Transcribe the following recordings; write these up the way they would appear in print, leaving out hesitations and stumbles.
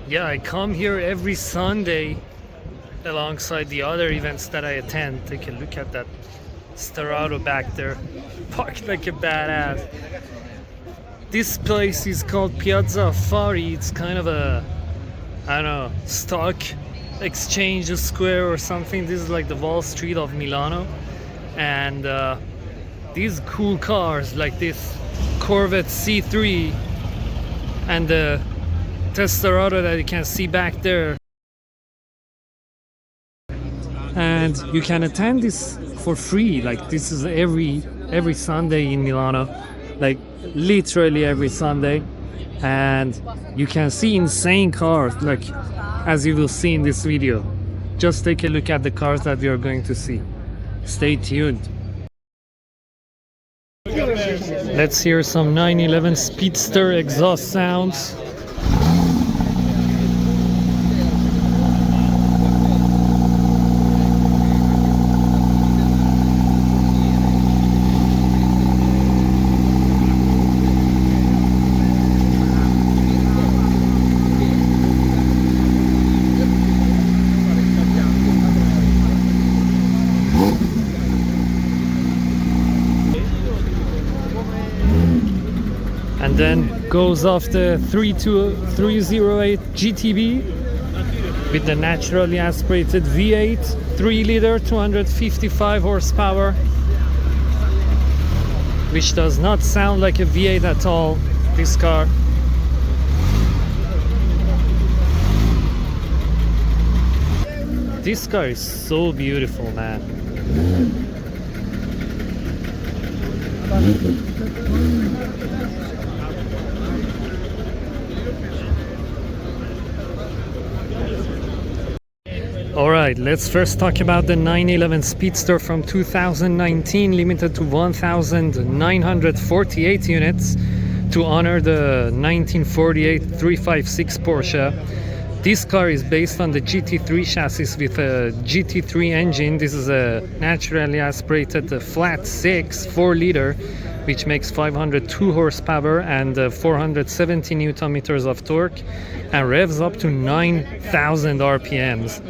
Yeah, I come here every Sunday alongside the other events that I attend. Take a look at that Sterrato back there, parked like a badass. This place is called Piazza Affari. It's kind of a, I don't know, stock exchange square or something. This is like the Wall Street of Milano. And these cool cars like this Corvette C3 and the Sterrato that you can see back there. And you can attend this for free. Like this is every Sunday in Milano, like literally every Sunday. And you can see insane cars, like as you will see in this video. Just take a look at the cars that we are going to see. Stay tuned. Let's hear some 911 Speedster exhaust sounds. And then goes off the 308 GTB with the naturally aspirated V8 3-liter 255 horsepower, which does not sound like a V8 at all, this car. This car is so beautiful, man. Alright, let's first talk about the 911 Speedster from 2019, limited to 1,948 units to honor the 1948 356 Porsche. This car is based on the GT3 chassis with a GT3 engine. This is a naturally aspirated flat 6 4-liter, which makes 502 horsepower and 470 newton meters of torque, and revs up to 9,000 RPMs.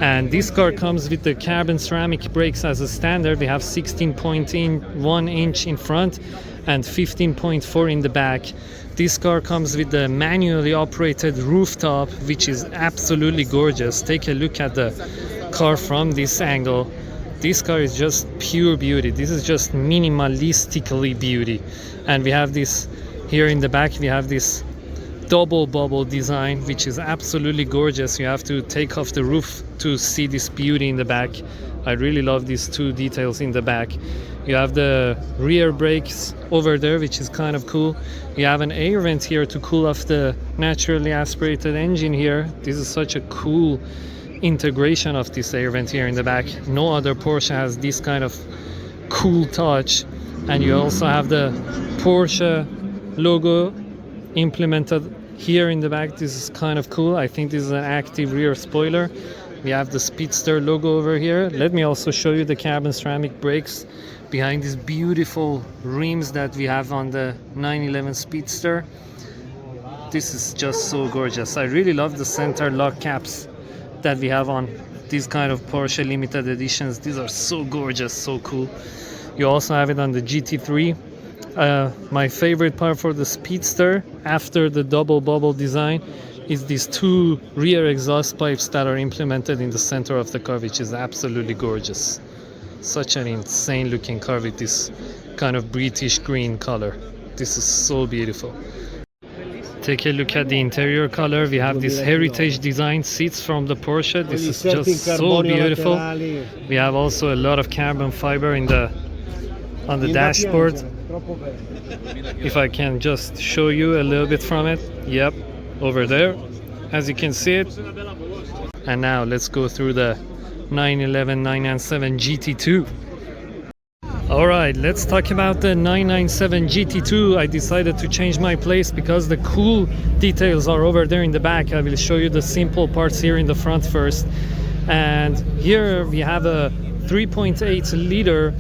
And this car comes with the carbon ceramic brakes as a standard. We have 16.1 inch in front and 15.4 in the back. This car comes with the manually operated rooftop, which is absolutely gorgeous. Take a look at the car from this angle. This car is just pure beauty. This is just minimalistically beauty. And we have this here in the back, we have this double bubble design, which is absolutely gorgeous. You have to take off the roof to see this beauty in the back. I really love these two details in the back. You have the rear brakes over there, which is kind of cool. You have an air vent here to cool off the naturally aspirated engine here. This is such a cool integration of this air vent here in the back. No other Porsche has this kind of cool touch. And you also have the Porsche logo implemented here in the back. This is kind of cool. I think this is an active rear spoiler. We have the Speedster logo over here. Let me also show you the carbon ceramic brakes behind these beautiful rims that we have on the 911 Speedster. This is just so gorgeous. I really love the center lock caps that we have on these kind of Porsche limited editions. These are so gorgeous, so cool. You also have it on the GT3. My favorite part for the Speedster, after the double bubble design, is these two rear exhaust pipes that are implemented in the center of the car, which is absolutely gorgeous. Such an insane looking car with this kind of British green color. This is so beautiful. Take a look at the interior color. We have this heritage design seats from the Porsche. This is just so beautiful. We have also a lot of carbon fiber on the dashboard. If I can just show you a little bit from it. Yep, over there, as you can see it. And now let's go through the 911 997 GT2. Alright, let's talk about the 997 GT2. I decided to change my place because the cool details are over there in the back. I will show you the simple parts here in the front first. And here we have a 3.8 liter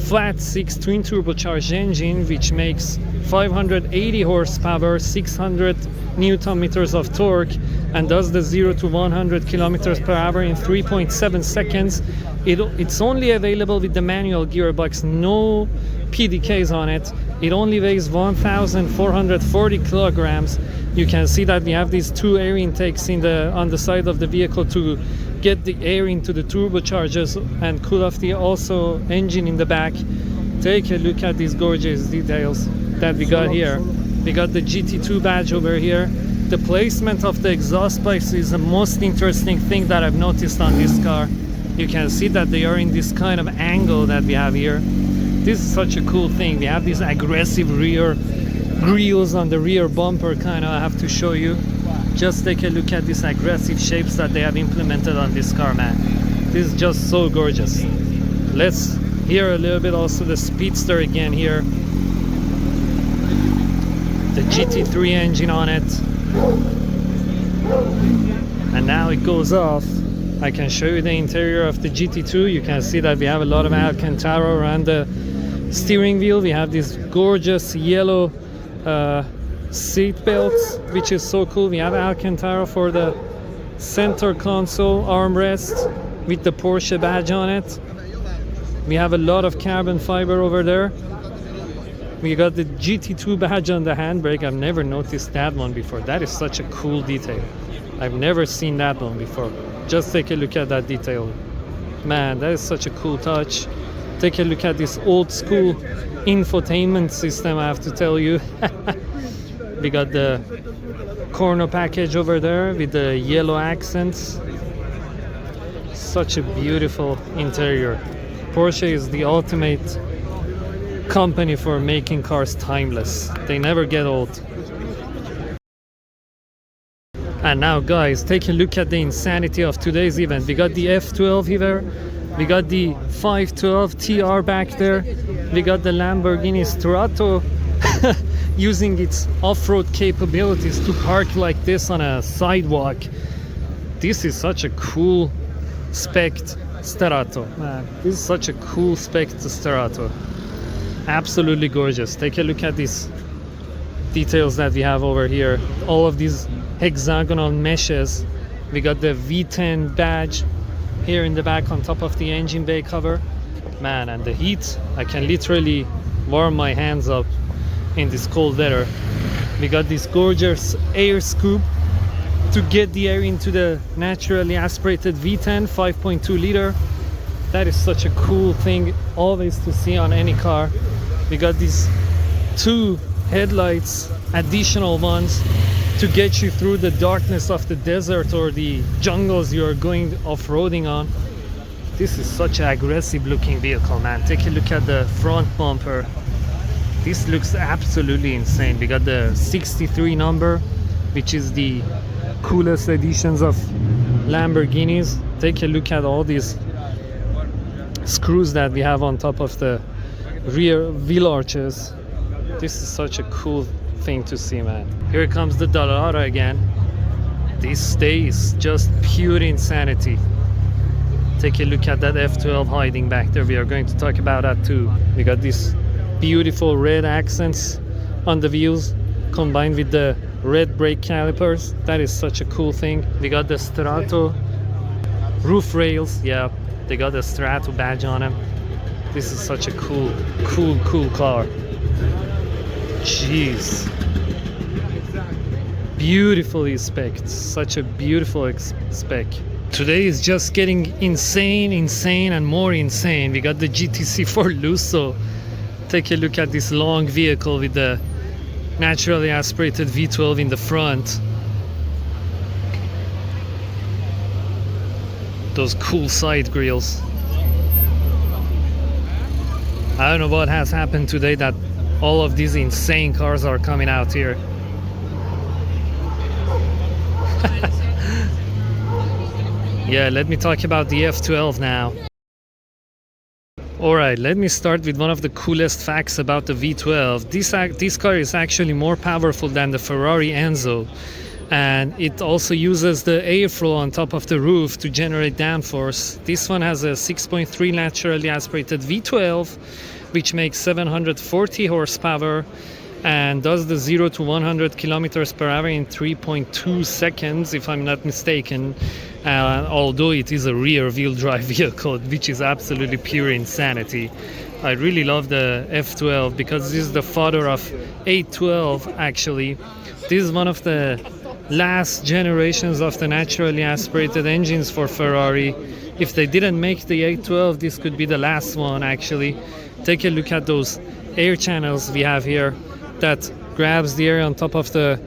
flat 6 twin turbocharged engine, which makes 580 horsepower, 600 newton meters of torque, and does the 0 to 100 kilometers per hour in 3.7 seconds. It's only available with the manual gearbox, no PDKs on it. It only weighs 1,440 kilograms. You can see that we have these two air intakes on the side of the vehicle to get the air into the turbochargers and cool off the also engine in the back. Take a look at these gorgeous details that we got here. We got the GT2 badge over here. The placement of the exhaust pipes is the most interesting thing that I've noticed on this car. You can see that they are in this kind of angle that we have here. This is such a cool thing. We have these aggressive rear grills on the rear bumper, kind of. I have to show you. Just take a look at these aggressive shapes that they have implemented on this car, man. This is just so gorgeous. Let's hear a little bit also the Speedster again here. The GT3 engine on it. And now it goes off. I can show you the interior of the GT2. You can see that we have a lot of Alcantara around the steering wheel. We have this gorgeous yellow seat belts, which is so cool. We have Alcantara for the center console armrest with the Porsche badge on it. We have a lot of carbon fiber over there. We got the GT2 badge on the handbrake. I've never noticed that one before. That is such a cool detail. I've never seen that one before. Just take a look at that detail. Man, that is such a cool touch. Take a look at this old school infotainment system, I have to tell you. We got the corner package over there with the yellow accents. Such a beautiful interior. Porsche is the ultimate company for making cars timeless. They never get old. And now, guys, take a look at the insanity of today's event. We got the F12 here. We got the 512 TR back there. We got the Lamborghini Sterrato using its off-road capabilities to park like this on a sidewalk. This is such a cool spec Sterrato. Man, this is such a cool spec Sterrato. Absolutely gorgeous. Take a look at these details that we have over here. All of these hexagonal meshes. We got the V10 badge here in the back on top of the engine bay cover. Man, and the heat, I can literally warm my hands up in this cold weather. We got this gorgeous air scoop to get the air into the naturally aspirated V10 5.2 liter. That is such a cool thing always to see on any car. We got these two headlights, additional ones, to get you through the darkness of the desert or the jungles you're going off-roading on. This is such an aggressive looking vehicle, man. Take a look at the front bumper. This looks absolutely insane. We got the 63 number, which is the coolest editions of Lamborghinis. Take a look at all these screws that we have on top of the rear wheel arches. This is such a cool thing to see, man. Here comes the Dallara again. This day is just pure insanity. Take a look at that F12 hiding back there. We are going to talk about that too. We got these beautiful red accents on the wheels combined with the red brake calipers. That is such a cool thing. We got the Sterrato roof rails. Yeah, they got the Sterrato badge on them. This is such a cool car. Jeez. Beautifully spec'd. Such a beautiful spec. Today is just getting insane and more insane. We got the GTC4 Lusso. Take a look at this long vehicle with the naturally aspirated V12 in the front. Those cool side grills. I don't know what has happened today that all of these insane cars are coming out here. Yeah, let me talk about the F12 now. Alright, let me start with one of the coolest facts about the V12. This car is actually more powerful than the Ferrari Enzo. and it also uses the airflow on top of the roof to generate downforce. This one has a 6.3 naturally aspirated V12, which makes 740 horsepower and does the 0 to 100 kilometers per hour in 3.2 seconds, if I'm not mistaken. Although it is a rear-wheel drive vehicle, which is absolutely pure insanity. I really love the F12 because this is the father of 812 actually. This is one of the last generations of the naturally aspirated engines for Ferrari. If they didn't make the 812, this could be the last one actually. Take a look at those air channels we have here that grabs the air on top of the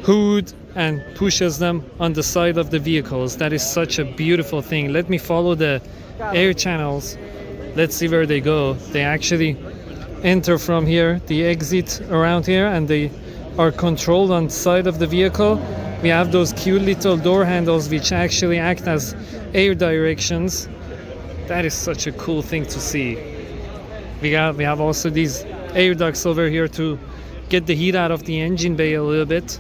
hood and pushes them on the side of the vehicles. That is such a beautiful thing. Let me follow the air channels. Let's see where they go. They actually enter from here, the exit around here, and they are controlled on the side of the vehicle. We have those cute little door handles which actually act as air directions. That is such a cool thing to see. We have also these air ducts over here to get the heat out of the engine bay a little bit.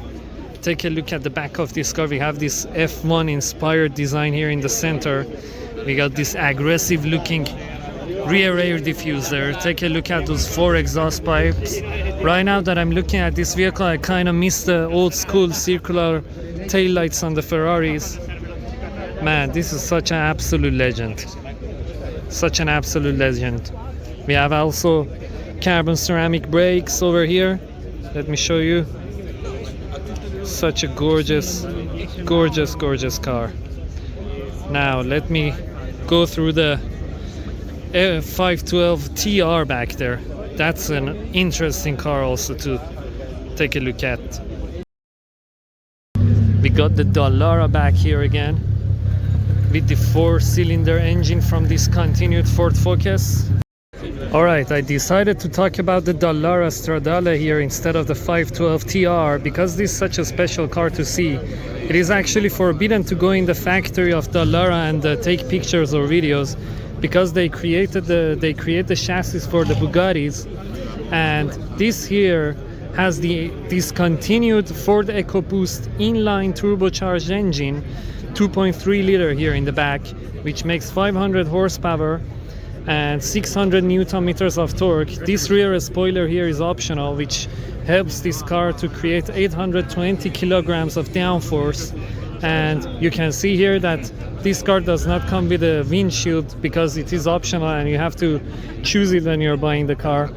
Take a look at the back of this car. We have this F1 inspired design here in the center. We got this aggressive looking rear air diffuser. Take a look at those 4 exhaust pipes. Right now that I'm looking at this vehicle, I kind of miss the old school circular tail lights on the Ferraris. Man, this is such an absolute legend. Such an absolute legend. We have also carbon ceramic brakes over here. Let me show you. Such a gorgeous, gorgeous, gorgeous car. Now let me go through the 512 TR back there. That's an interesting car also to take a look at. We got the Dallara back here again with the 4-cylinder engine from discontinued Ford Focus. Alright, I decided to talk about the Dallara Stradale here instead of the 512 TR because this is such a special car to see. It is actually forbidden to go in the factory of Dallara and take pictures or videos because they create the chassis for the Bugattis, and this here has the discontinued Ford EcoBoost inline turbocharged engine, 2.3 liter here in the back, which makes 500 horsepower and 600 newton meters of torque. This rear spoiler here is optional, which helps this car to create 820 kilograms of downforce. And you can see here that this car does not come with a windshield because it is optional and you have to choose it when you're buying the car.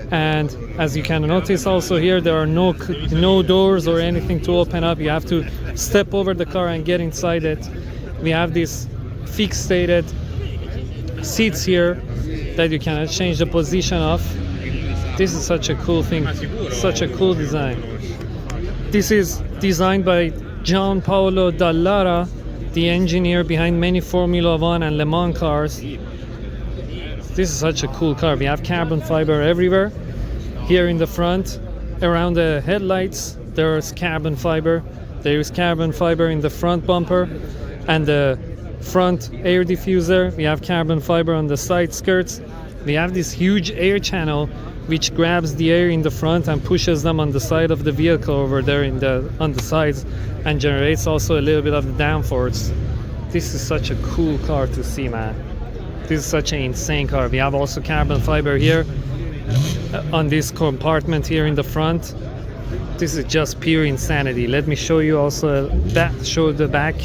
And as you can notice also here, there are no doors or anything to open up. You have to step over the car and get inside it. We have these fixated seats here that you can change the position of. This is such a cool thing, such a cool design. This is designed by Gianpaolo Dallara, the engineer behind many Formula 1 and Le Mans cars. This is such a cool car. We have carbon fiber everywhere. Here in the front, around the headlights, there's carbon fiber. There is carbon fiber in the front bumper and the front air diffuser. We have carbon fiber on the side skirts. We have this huge air channel which grabs the air in the front and pushes them on the side of the vehicle over there on the sides and generates also a little bit of the downforce. This is such a cool car to see, man. This is such an insane car. We have also carbon fiber here on this compartment here in the front. This is just pure insanity. Let me show you also show the back,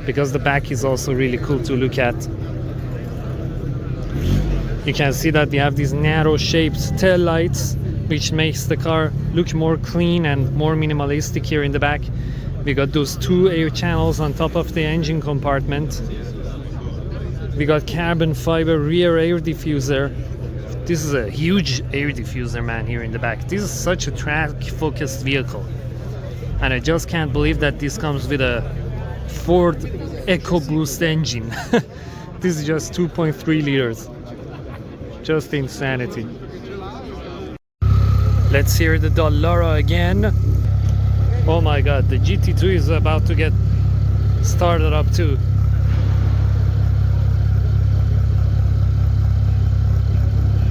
because the back is also really cool to look at. You can see that we have these narrow shaped tail lights, which makes the car look more clean and more minimalistic here in the back. We got those 2 air channels on top of the engine compartment. We got carbon fiber rear air diffuser. This is a huge air diffuser, man, here in the back. This is such a track focused vehicle, and I just can't believe that this comes with a Ford EcoBoost engine. This is just 2.3 liters. Just insanity. Let's hear the Dallara again. Oh my god, the GT2 is about to get started up too.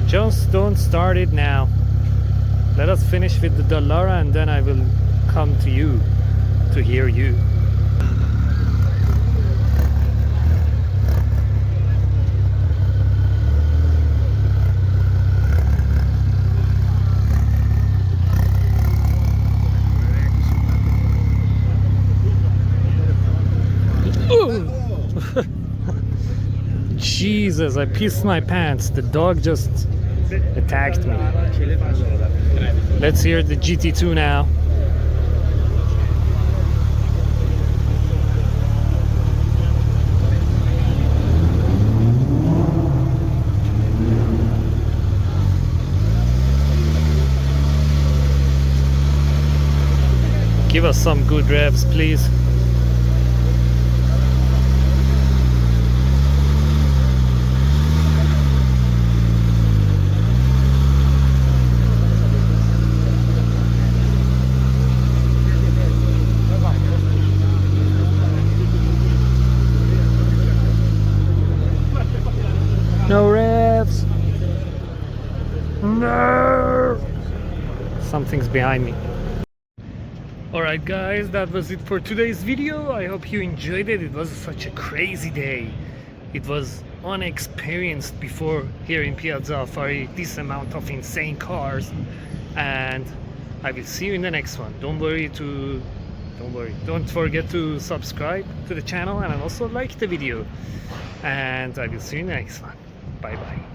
Just don't start it now. Let us finish with the Dallara and then I will come to you to hear you. Jesus, I pissed my pants. The dog just attacked me. Let's hear the GT2 now. Give us some good revs, please. No revs. No. Something's behind me. Alright guys, that was it for today's video. I hope you enjoyed it. It was such a crazy day. It was unexperienced before here in Piazza Affari, this amount of insane cars. And I will see you in the next one. Don't forget to subscribe to the channel and also like the video. And I will see you in the next one. Bye bye.